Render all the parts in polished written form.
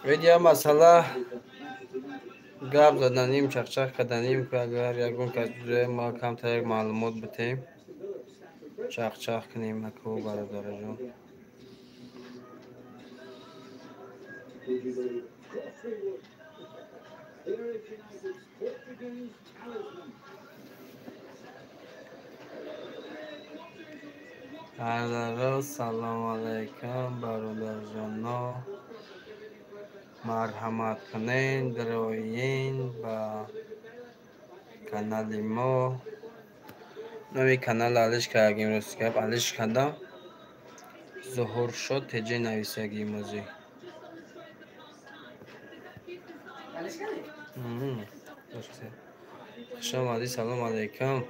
Video masala gap zadanیم چخچخ کردنیم که اگر یکون کس جوره ما کمتر یک معلومات بتیم چخچخ کنیم اکو برادر جون برادر سلام علیکم برادر جانا مرحمت کنین دروین با کانال ما نوی کانال علش کردیم رسکب علش کردم ظهور شد تجه نویسگی موزی خوش آمدی سلام علیکم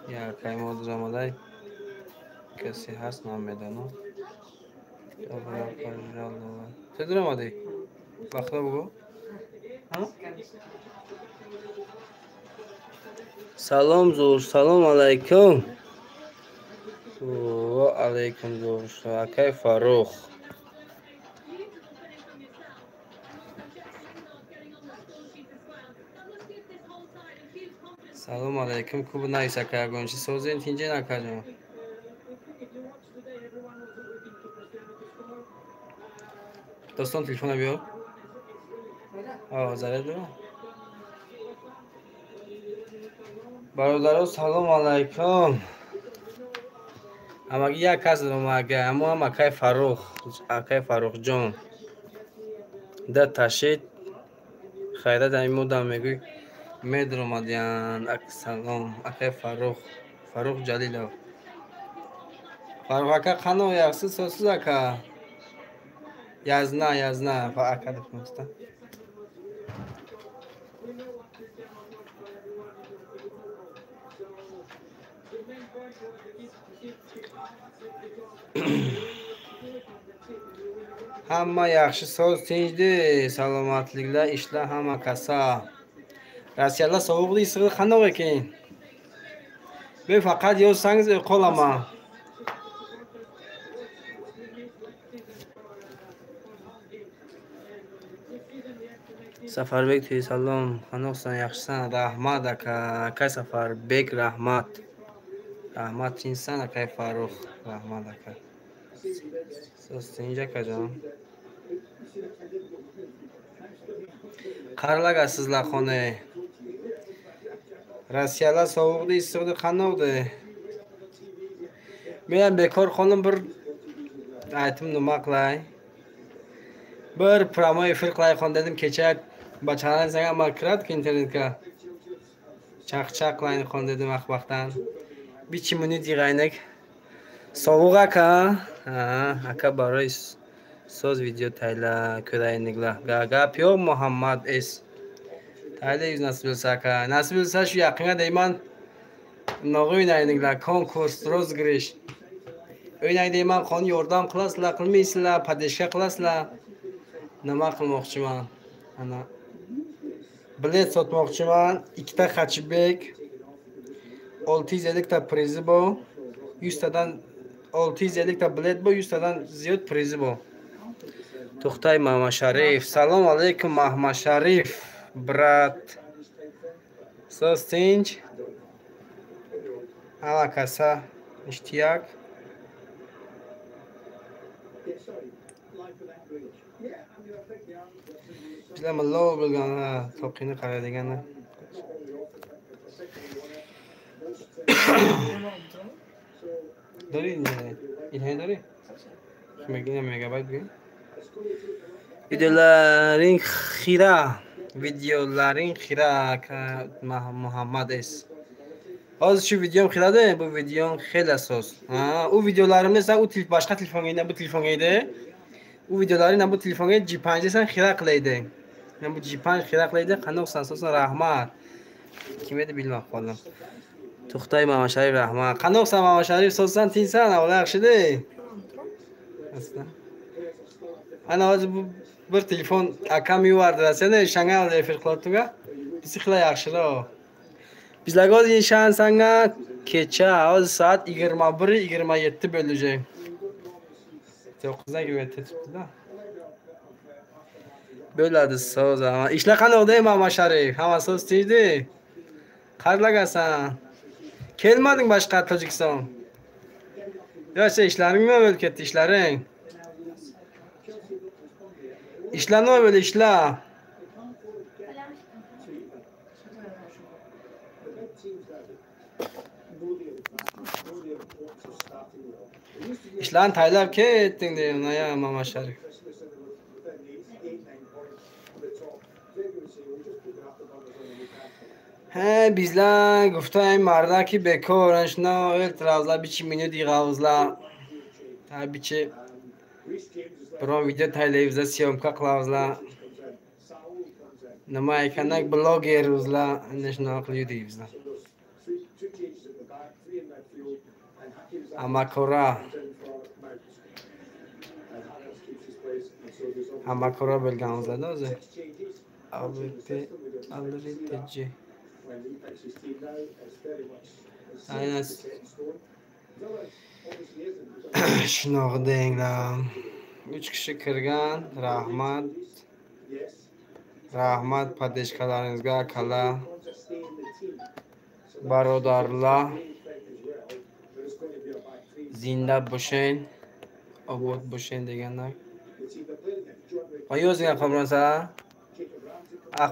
یا کای مادر آمده کسی هست نمیدانم چطور آمدی؟ بخدا بگو سلام زور سلام علیکم و علیکم زور شاکای فاروق سلام علیکم کوب نایسا که اگونشی سوزین تینجه نکجم دوستان تلفن بیار زره دو برادران سلام علیکم اما یک کس رو مگه اما هم اکای فاروق جان در تشید خیره در این مدام میگوی میدر اومدیان سلام اکای فاروق جلیل فاروق اکا خانو یکسی سوسوز اکا یزنه اکا دفنسته همه یخشی سوز تینجده سلامتلیکلا اشلا همه کسا راسیالله سوق دی سوق خانوه کن به فقط یو سنگز قلما سفر بیگ توی سلام خانوه سن یخشسن رحمت اکا سفر بیگ رحمت چین سن اکای فاروق رحمت اکا سوز تینجا کجام قرلگ اسیزلا خونه راسیالا سوق دی سوق خانوه ده میان بکار خانم بر ایتم نمک لای بر پرامای فرق لای خان dedim keçek بچه‌ها زنگ ما کرد که اینترنت که چخ لای خان dedim وقتاً بیچی منی دیگه سوق اکا برای سوز ویدیو تایلا کدای نگلا گاگا پیو محمد اس تایلا یوز نصیب ساش یقینا دیمان ناقوی نگلا کنکورس روز گریش öyle deyman xon yordam qilasizlar qilmaysizlar padeshka qilasizlar nima qilmoqchiman ana bilet sotmoqchiman ikkita xachibek 650 ta prizi bor 100 tadan 650 ta bilet bor 100 tadan ziyod prizi bor to'xtay Mahmad Sharif salom alaykum Mahmad Sharif brat so'z tinch ala kasa ishtiyoq bizlar millo bo'lgan to'qini qaraydigan dori inhay dori megina megabayt bu videolaring xira ka Muhammad es hozir shu videom xirada bu videom xeyli asos u videolarimni sen u boshqa telefonga bu telefonga edi u videolarni bu telefonga G5 san xira qilaydi men bu G5 xira qilaydi qanoq asosan rahmat kim edi bilmay qoldim to'xtay Mahmad Sharif rahmat qanoqsan Mahmad Sharif so'zsan tinsan avval yaxshidi ana hozir bu bir telefon akam yuvardi seni shangal refer qilatuga bisikla yaxshiroq bizlarga hozir inshan sanga kecha hozir soat 21:27 bo'lajak 9'da gibi tuttu da. Bo'ladi so'z. Ishlar qanday o'tdi Mama Sharif? Hamma so'z tegdi. Qarlagasan. Kelmading boshqa Tojikiston. Yo'qsa ishlaringmi bo'lib ketdi ishlaring? İşler ne böyle işler? İşlerin taylap kettin diyorum ya Mama Sharif. He bizler گفتیم مردا ki bekorن شنا الترازلا biçi menü diğavuzla. Tabii ki برام video تایلیوزا سیامکا قلاوزلا. Nima ekanak blogeruzla nishna qiluvdiyizla. Amakora bo'lganimizda o'zi. Alvitji. Aynan shunaqa denglar. 3 kishi kirgan. Rahmat padeshkalaringizga akala. Barodarlar. Zinda bo'shin. Obod bo'shin deganlar. Qo'yozgan qamronsa.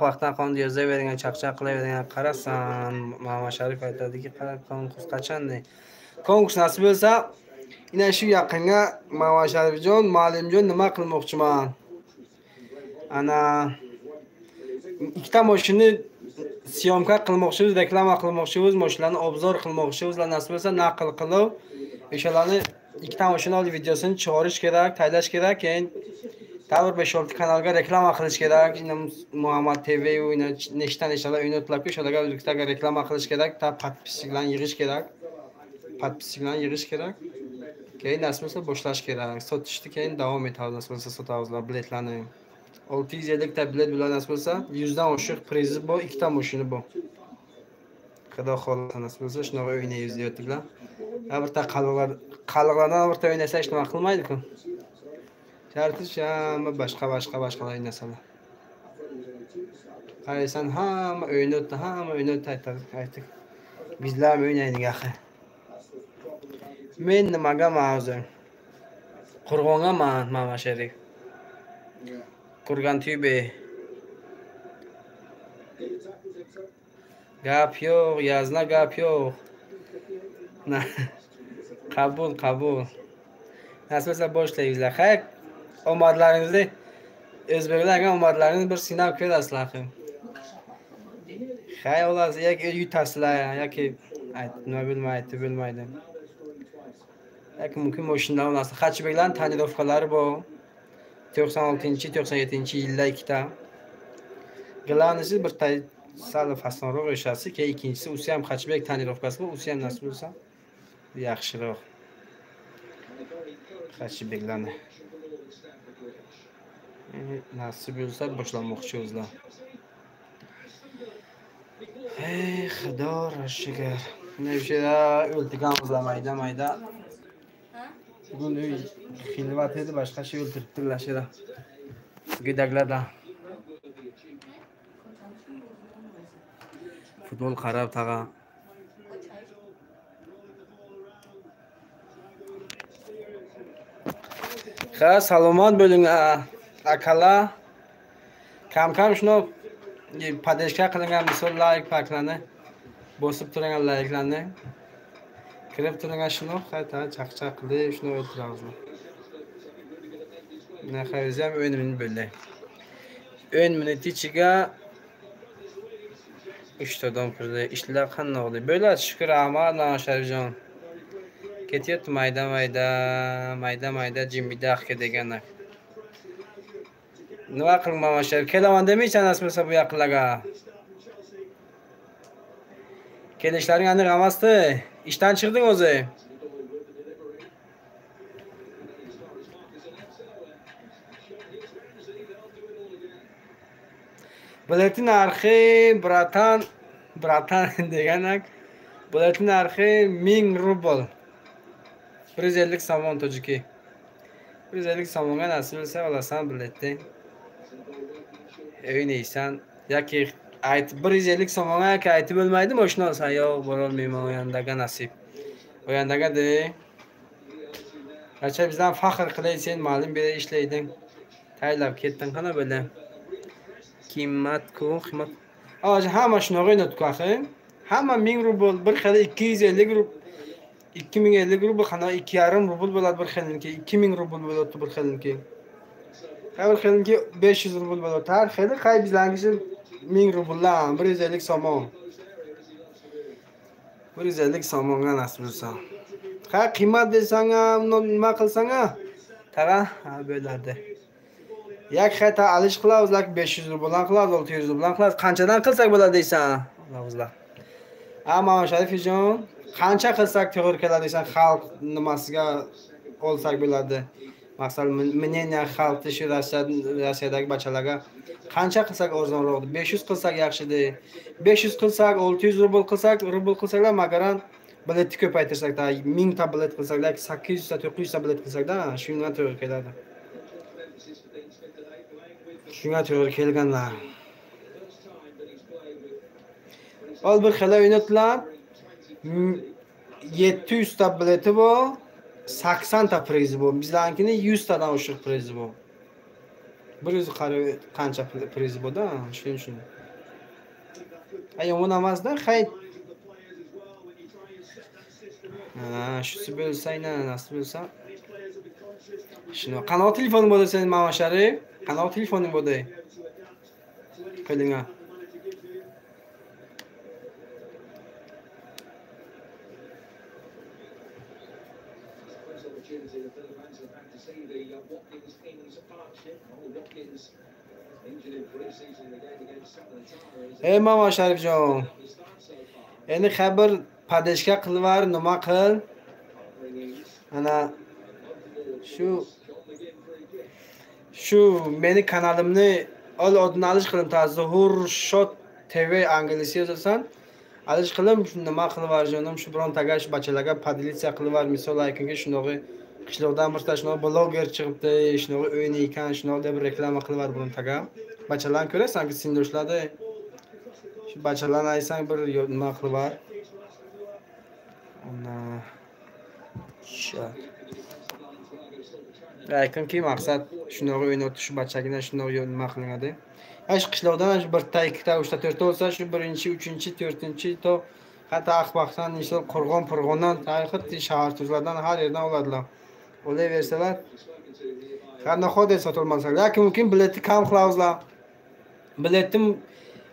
Vaqtdan qonni yozavergan, chaqchaq qilavergan qarasan. Mama Sharif aytadiki, konkurs qachon? Konkurs nasib bo'lsa, ina shu yaqinga Mama Sharifjon, Ma'limjon nima qilmoqchiman? Ana ikkita mashina syomka qilmoqchimiz, reklama qilmoqchimiz, mashinalarni obzor qilmoqchimiz, nasib bo'lsa naql qilib, o'shalarni ikkita mashina olib videosini chiqarish kerak, tayyorlash kerak, keyin Tavr 5-6 kanalga reklama qilish kerak. Muhammad TV va nechtalar o'ynatilib, o'shalarga o'zbekistonga reklama qilish kerak, podpischilarni yig'ish kerak. Keyin nasib bo'lsa boshlash kerak. Sotishni keyin davom etamiz, nasib bo'lsa sotamiz biletlarni. 650 ta bilet bilan nasib bo'lsa 100 dan oshiq prizi bor, ikkita mashina bor. Xudo xohlasa nasib bo'lsa shunaqa o'ynaymiz deyaptilar. Birta qaloqlardan birta o'ynasa hech nima qilmaydi-ku. Tartisham boshqa o'ynasalar. Qaraysan hamma o'ynaydi aytdik. Bizlar o'ynaydik axir. Men nimaga ma'zur? Qurg'onga Mama Sharif. Kurgan tübe. Gap yo'q, yazna gap yo'q. Qabul. Nasib bo'lsa boshlaymiz. Xayr, omadlaringizni o'zbeklarga omadlaringizni bir sinab ko'rasizlar. Xayr, ular yoki yutasizlar yoki nima bilmaydi. Yoki mumkin mashinalar olasiz. Xachbeklarning tanirovkalari bor. 96-97 ikkita. Glanisi bir sal fasonroq o'shasi, keyin ikkinchisi o'si ham Xachbek tanirovkasi bor, o'si ham nasib bo'lsa yaxshiroq. Xachbeklarni. Nasib bo'lsa boshlamoqchi o'zlar. Ey xudo rashigar. Navshada o'ltirganmizlar mayda. Bugun xilvat edi, boshqa şey o'ltiribdilar shira. Go'daklarda. Futbol qarab tag'a. Ha, salomat bo'ling akalar. Kam shuni padeshka qilingan misol like paklarni bosib turgan likelarni kirib turgan shuni qayta chaqchaq qilib shuni o'tiramiz. Nahayz ham 10 minut bo'ldi. 10 minut ichiga 3 ta odam kirdi. Ishlar qanday bo'ldi? Bo'ladi, shukr Ahmad Sharifjon. Ketyapti mayda jimidaqqa deganlar. Nima qiling Mama Sharif? Kelaman demaysan nasib bo'lsa bu yaqinlarga. Kelishlaring aniq emasdi. İşten chiqding o'zi. Biletin narxi bratan deganak. Biletin narxi 1000 rubl. 150 somon tojiki. 150 somonga nasib bo'lsa olasan biletni. O'ynaysan yoki 150 somonga aytib bo'lmaydimi o'shni olsan, yo'q borolmayman o'yandaga nasib. O'yandaga de. Acha bizdan faxr qilay, sen ma'lum bir ishlayding. Taylab ketding qana böyle. Qimmat-ku, qimmat. Hozir hamma shunaqa o'ynatib qo'yadi. Hamma 1000 rubl, bir xil 250 rubl, 2050 rubl, qana 2,5 rubl bo'ladi bir xilniki, 2000 rubl bo'ladi bir xilniki. Bir xilniki 500 rubl bo'ladi. Har xili qay bizlarniki 1000 rubldan 150 somon. 150 somonga nasib bo'lsa. Ha qiymat desang ham, nima qilsang ham, tag'a bo'ladi. Yak xata alish qilamiz, 500 rubldan qilamiz, 600 rubldan qilamiz. Qanchadan qilsak bo'ladi deysan? Allohlar. Ammo Sharifijon, qancha qilsak to'g'ri keladi deysan, xalq nimasiga olsak bo'ladi. Masalan, menga xalqni shu Rossiyadagi bachalarga qancha qilsak arzonroq, 500 qilsak yaxshidi. 500 qilsak, 600 rubl qilsaklar, magaran biletni ko'paytirsak, 1000 ta bilet qilsak, 800 ta, 900 ta bilet qilsak-da, shunga to'g'ri keladi. Shunga to'g'ri kelganlar. Ol bir xila o'ynatiladi. 700 ta bileti bor, 80 ta prizi bor. Bizlarnikini 100 tadan oshiq prizi bor. Bir o'zi qarab qancha prizi bor-da, shuning uchun. Yomon emas-da, xayr. Shusi bo'lsa, nasib bo'lsa. Shuni qanot telefoning bo'ldi sening Mama Sharif? Qanot telefoning bo'ldi? Qo'lingga. Ey Mama Sharifjon. Endi xabar padeshga qilvar, nima qil? Ana shu meni kanalimni odini alish qilim, Zuhur Shot TV anglisi yozasan. Alish qilim, nima qilvar jonim, shu birontaga shu bachalarga padilitsiya qilvar, misol aytganki, shunaqa qishloqdan birta shunaqa bloger chiqibdi, shunaqa o'ynaykan, shunaqa deb reklama qilvar birontaga. Bachalarni ko'rasanki, sindoshlarda shu bachalarni aytsang bir nima qilvar. Ana shu aytganki, maqsad shunaqa o'ynatib shu bachagina shunaqa nima qilinadi. Ash qishloqdan birta, ikkita, uchta, to'rtta bo'lsa, shu birinchi, uchinchi, to'rtinchi to hatto Aqbaqdan, misol Qo'rg'ondan, tarixiy shahar tuzlardan har yerdan oladilar. Olaversalar, qanday xo'da sotilmasa, lekin mumkin biletni kam qilavizlar. Biletni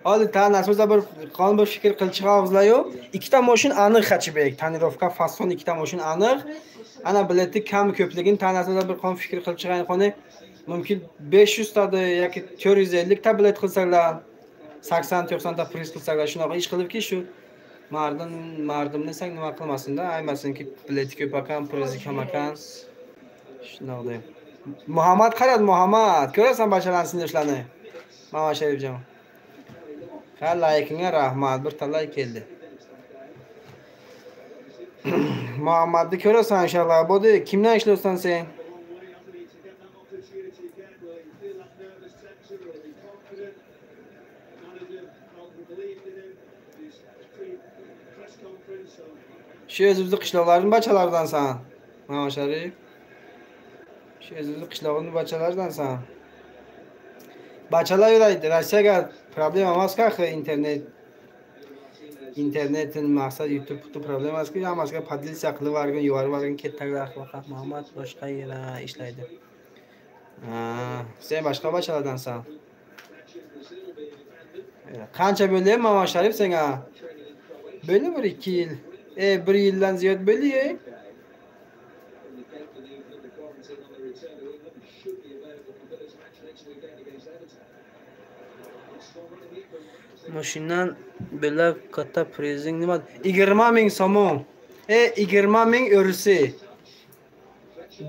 hali nasibsa bir qon bir fikr qilchiqavizlar yo'q. Ikkita mashina aniq Xachibek, tonirovka fason ikkita mashina aniq. Ana biletni kam ko'pligini tanasida bir qon fikr qilchiqan qoni mumkin 500 ta yoki 450 ta bilet qilsanglar, 80-90 ta priz qilsanglar, shunaqa ish qilibki shu mardim desang nima qilmasin-da, aymasinki bileti ko'p ekan, prizi kam ekan. Shunaqa. Muhammad qarad, Muhammad, ko'rasan bachalarning ishlarni. Mama Sharifjon. Laykingga rahmat, bir talay keldi. Muhammadni ko'rasan inshaalloh. Bo'di, kimdan ishlaysan sen? Shu o'zimizni qishloqlarning bachalaridansan, Mama Sharif. Shu o'zimizni qishloqning bachalaridansan. Bachalar yuraydi, Rossiyaga problem emas-ku, internetin maqsad YouTube problem emas-ku, hammasiga padilitsiya qilib yuborgan, yuborgan ketdilar faqat Muhammad boshqa yerda ishlaydi. Sen boshqa bachalardansan. Qancha bo'ldi Mama Sharif senga? Bo'ldi 1-2 yil. 1 yildan ziyod bo'ldi. Mashinadan belə katta prizing nima? 20,000 somon. 20,000 örüsü.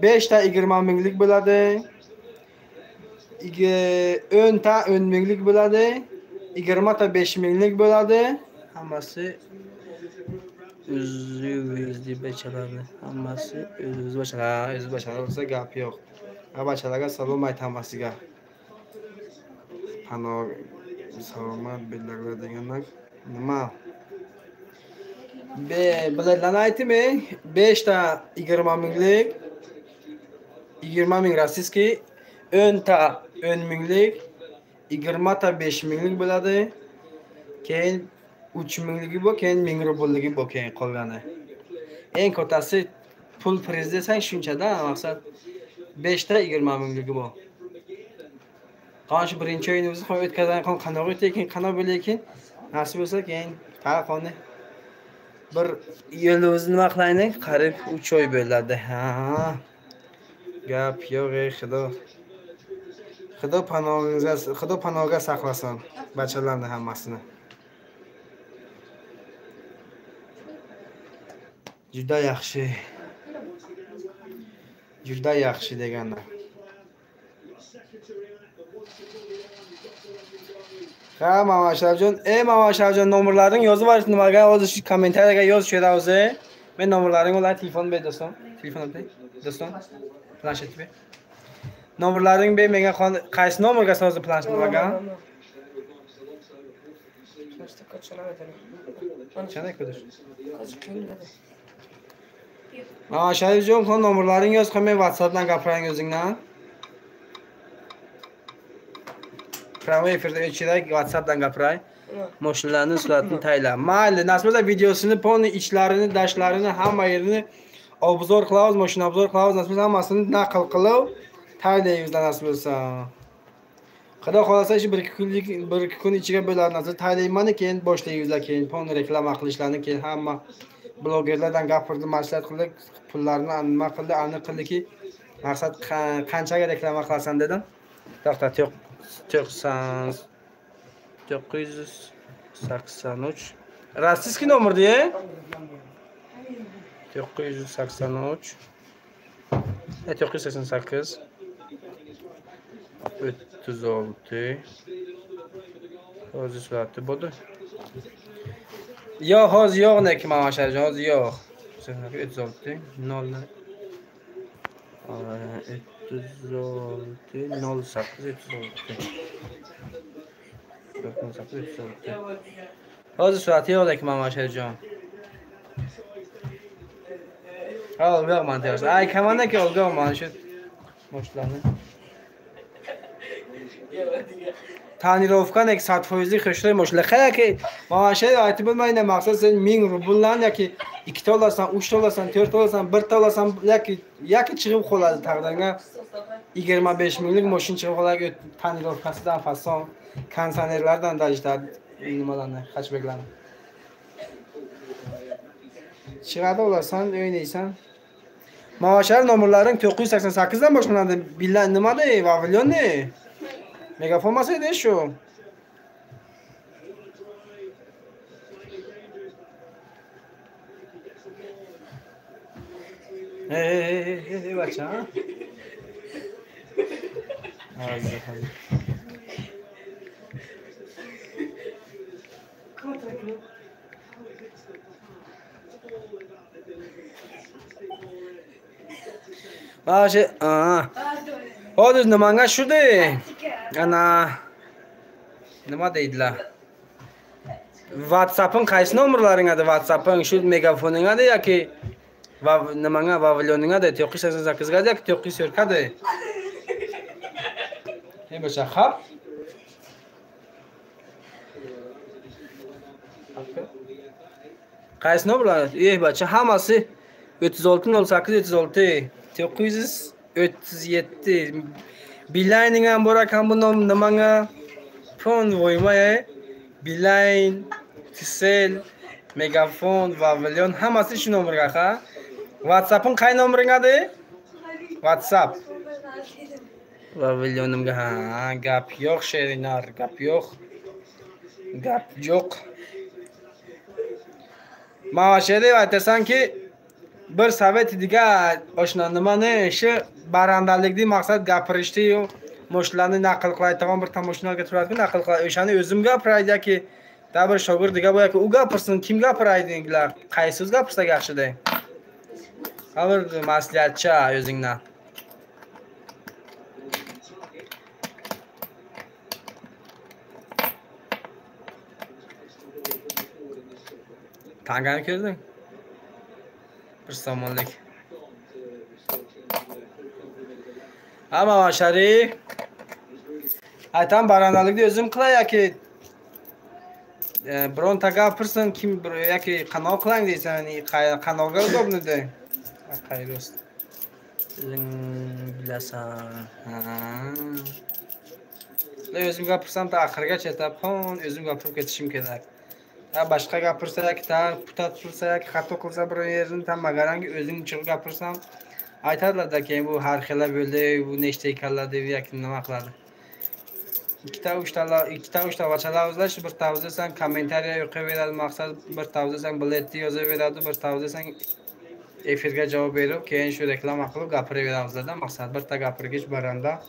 5 ta 20,000'lik bo'ladi. 10 ta 10,000'lik bo'ladi. 20 ta 5,000'lik bo'ladi. Hammasi o'zi bachalarni. Hammasi o'zi bachalar bo'lsa gap yo'q. Abachalarga salom aytamiz sizga. Panoh salomat bellarlar deganlar nima? Biletlarni aytaymi? 5 ta 20 minglik, 20 ming rossiyskiy, 10 ta 10 minglik, 20 ta 5 minglik bo'ladi. Keyin 3 mingligi bor, keyin 1000 rubligi bor keyin qolgani. Eng kattasi pul priz desang shunchada, maqsad 5 ta 20 mingligi bor. Qancha birinchi o'yinimizni qo'yib o'tkazgan qanaqa o'taykin, qanaqa bo'laykin, nasib bo'lsa keyin qani bir yo'limizni nima qilaylik, qarib 3 oy bo'ladi. Ha. Gap yo'q, Xudo panohga saqlasin bachalarni hammasini. Juda yaxshi. Juda yaxshi deganlar. Ha, Mama Shavjon, Mama Shavjon nomerlaring yozib yuboring nimaga? Hozir shu kommentariyaga yozib qo'yamiz. Men nomerlaring bilan telefon ber do'stim. Telefon ber. Do'stim. Planshet ber. Nomerlaring ber menga qaysi nomerga hozir planshet nimaga? Qancha ko'dir? Mama Shavjon, nomerlaring yoz, men WhatsAppdan gapiring o'zingdan. Pravo efirda o'chirib WhatsAppdan gapiray. Mashinalarning suratini tayyorlab. Mayli, nasib bo'lsa videosini, poni ichlarini, dashlarini, hamma yerini obzor qilamiz, mashina obzor qilamiz, nasib bo'lsa hammasini naql qilib tayyorlaymiz nasib bo'lsa. Xudo xolasa shu 1-2 kun ichiga bo'ladi, nasib tayyorlayman, keyin boshlaymiz, keyin poni reklama qilishlarni, keyin hamma blogerlardan gapirdi, maslahat qildi, pullarni nima qildi, aniq qildiki, maqsad qanchaga reklama qilasan dedim. To'xtat, yo'q. 983 rossiyskiy nomer-da 983 988 36 hozir surati bo'ldi. Yo'q, hozir yo'q neki Mama Shavjon, hozir yo'q. 36 0 Hozir surati yo'q Mama Shavjon. Olg'man deyapsiz. Ay, komandaki olg'man shu boshlarni. Tanirovkanek 100% xo'shlar moshlar. Qayerga Mama Shavjon aytib bo'lmaydi, maqsad sen 1000 rubldan yoki 2 ta olasan, 3 ta olasan, 4 ta olasan, 1 ta olasan yoki chiqib qoladi taqdirga 25 minglik mashina chiqib qoladi tanirovkasidan fason kondisionerlardan dajitadi nimalarni, hatchbacklarni. Chiqadi olasan, o'ynaysan. Mama Shavjon nomerlaring 988 dan boshlanadi. Billan nimada? Vavilyonni. Megafon masaydi shu. Hey, bacha. Hadi. Başı, hozir nimanga shudi? Ana nima deydilar? WhatsApp'ing qaysi nomerlaring edi? WhatsApp'ing shu megafoning edi yoki nimanga Vavilyoning edi? 988 ga yoki 940 ga? Hey bacha, xap. Qaysi nomerlar? Bacha, hammasi 3608 36 937 Beeline'ing ham bor ekan bu nom nimanga? Fon voymay, Beeline, Tisel, Megafon, Vavilyon hammasi shu nomerga ha. WhatsApp'ing qay nomering edi? WhatsApp. Vavilyonimga ha, gap yo'q sherinar, gap yo'q. Gap yo'q. Ma'ashada aytasanki bir savet diga oshna nimani shu barandalikni maqsad gapirishdi-yu, moshlarni naql qilayotgan bir tamoshnaga turadi, naql qilay. O'shani o'zim gapiraydi-ki, da bir shogirdiga bo'yaki u gapirsin, kim gapiraydilar? Qaysi so'z gapirsa yaxshi-da? Xabar maslahatchi o'zingdan. Tangani ko'rding? Bir somonlik. Ama Sharif. Aytam barandalikni o'zim qilay yoki bironta gapirsin, kim yoki qanot qiling deysan, qanotga udobnida. Xayr olsun. O'zing bilasan. Ha. O'zim gapirsam da oxirigacha tapon, o'zim gapirib ketishim kerak. Boshqa gapirsa yoki putat qilsa yoki xato qilsa bir yerini tamagarangi o'zing chiqib gapirsam aytadilar-da, keyin bu har xil bo'ldi, bu nechta ekanlar deb yoki nima qiladi. ikkita uchta vachalar o'zlash, bir tavsiyasan kommentariya yoqaveradi, maqsad bir tavsiyasan biletni yozaveradi, bir tavsiyasan efirga javob berib, keyin shu reklama qilib gapiraveramizlar-da, maqsad bitta gapirgich baranda.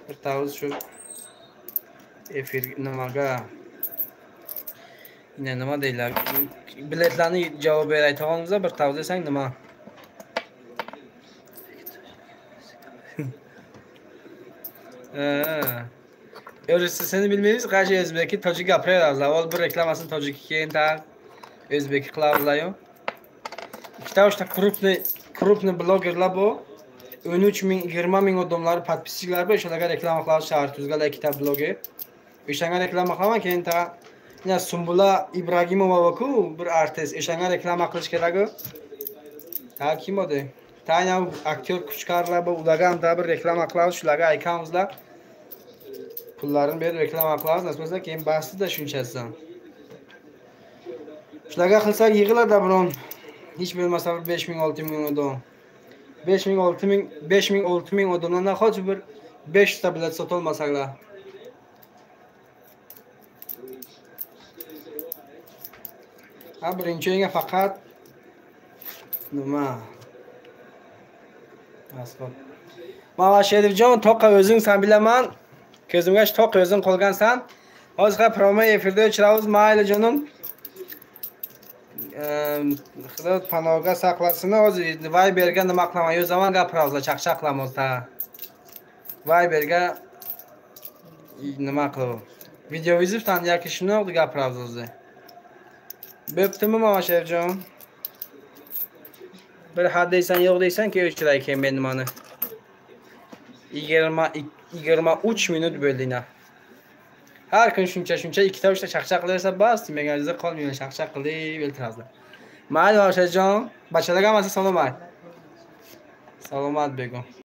Bir tavsiya shu efir nimaga nima deylar, biletlarni javob berayotganimizda bir tavsiyasan nima? Öğretisini bilmeyiz. Karşı Özbek'i Tacik yapıyorlar. Avval bir reklamasını Tacik keyin ta Özbek'i kılavuzlayıyor. İşte işte krupni blogerlar bu. 13,000-20,000 odamlar podpisçiler bu. Şöyle reklam kılavuz şahır tuzgala iki ta bloger. Işanga reklam kılavan keyin ta yine Sumbula İbrahimova baku bir artist. Işanga reklam kılış keragi. Ta kim o de? Ta ya aktör küçüklarla bu ulagan da bir reklam kılavuz şulaga aykamızlar. Pullarni berib reklama qilamiz, nasibasa keyin bahsni da shunchasidan. Shularga qilsak yig'iladi biron. Hech bo'lmasa 5,000-6,000 odam. 5,000-6,000 odamlardan hozir bir 5 ta bilet sotolmasaklar. Birinchiga faqat nima? Asbob. Mana Sherifjon, to'qa o'zing san bilaman. Ko'zimga to'q o'zing qolgansan. Hozir promo efirda uchramiz, mayli jonim. Xudo panoga saqlasin. Hozir Viberga nima qilaman? Yo zaman gapiramiz, chaqchaq qilamiz ta. Viberga nima qilib? Video yozibdan yoki shuni gapiramiz o'zi. Bo'ptimi mana Sherifjon? Bir had deysan, yo'q deysan ki uchray keyin men nimani? 23 minut bo'ldina. Har kun shuncha ikkita uchta chaqchaq qilarsa bas, menga qolmaydi, chaqchaq qilib o'ltirazlar. Mayli Sherifjon, bachalarga ham salomat. Salomat begim.